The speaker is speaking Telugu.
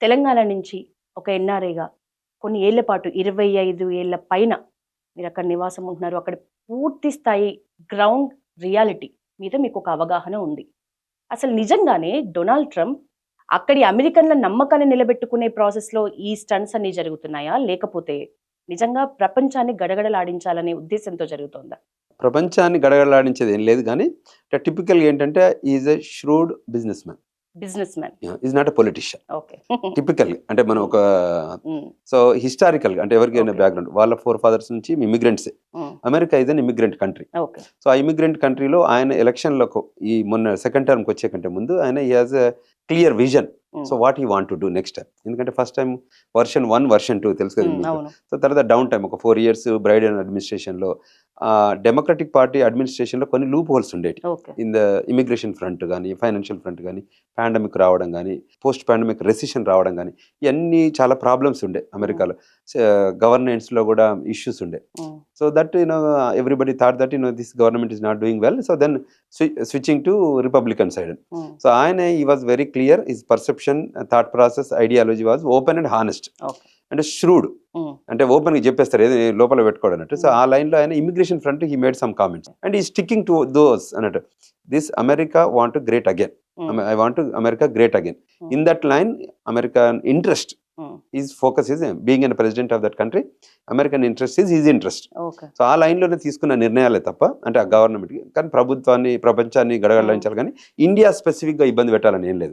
తెలంగాణ నుంచి ఒక ఎన్ఆర్ఐగా కొన్ని ఏళ్ల పాటు 25 ఏళ్ల పైన మీరు అక్కడ నివాసం ఉంటున్నారు. అక్కడ పూర్తి స్థాయి గ్రౌండ్ రియాలిటీ మీద మీకు ఒక అవగాహన ఉంది. అసలు నిజంగానే డొనాల్డ్ ట్రంప్ అక్కడి అమెరికన్ల నమ్మకాన్ని నిలబెట్టుకునే ప్రాసెస్లో ఈ స్టంట్స్ అన్ని జరుగుతున్నాయా, లేకపోతే నిజంగా ప్రపంచాన్ని గడగడలాడించాలనే ఉద్దేశంతో జరుగుతోందా? ప్రపంచాన్ని గడగడలాడించేది ఏం లేదు కానీ టిపికల్గా ఏంటంటే is a shrewd business man, is not a politician. Okay. Typical అంటే మనం ఒక సో హిస్టారికల్ అంటే ఎవరికైనా బ్యాక్గ్రౌండ్ వాళ్ళ ఫోర్ ఫాదర్స్ నుంచి immigrants. America is an immigrant country. So ఆ ఇమిగ్రెంట్ కంట్రీలో ఆయన ఎలక్షన్లకు ఈ మొన్న సెకండ్ టర్మ్కి వచ్చే కంటే ముందు ఆయన he has a clear vision. So what he want to do next time, ఎందుకంటే ఫస్ట్ టైం వర్షన్ 1 వర్షన్ 2 తెలుసు కదా మీకు. సో తర్వాత డౌన్ టైం ఒక 4 years బైడెన్ అడ్మినిస్ట్రేషన్లో డెమోక్రటిక్ పార్టీ అడ్మినిస్ట్రేషన్లో కొన్ని లూప్ హోల్స్ ఉండేవి. ఇన్ ద ఇమిగ్రేషన్ ఫ్రంట్ కానీ, ఫైనాన్షియల్ ఫ్రంట్ కానీ, పాండమిక్ రావడం కానీ, పోస్ట్ పాండమిక్ రెసిషన్ రావడం కానీ, ఇవన్నీ చాలా ప్రాబ్లమ్స్ ఉండే అమెరికాలో. గవర్నెన్స్లో కూడా ఇష్యూస్ ఉండే. So that everybody thought that this government is not doing well, so then switching to Republican side. So ఆయన ఈ was very clear, his perception, thought process, ideology was open and honest అంటే ష్రూడ్. అంటే ఓపెన్ గా చెప్పేస్తారు ఏది లోపల పెట్టుకోవడం అన్నట్టు. సో ఆ లైన్ లో ఆయన immigration front he made some comments and ఈ స్టిక్కింగ్ టు దోస్ అన్నట్టు. This America want to great again, I want to America great again. In that line American interest is focus is being an president of that country, American interest is is interest. So ఆ లైన్ లోనే తీసుకున్న నిర్ణయాలే తప్ప అంటే ఆ గవర్నమెంట్ కానీ ప్రభుత్వాన్ని ప్రపంచాన్ని గడగడలాంచాలి కానీ ఇండియా స్పెసిఫిక్ గా ఇబ్బంది పెట్టాలని ఏం లేదు.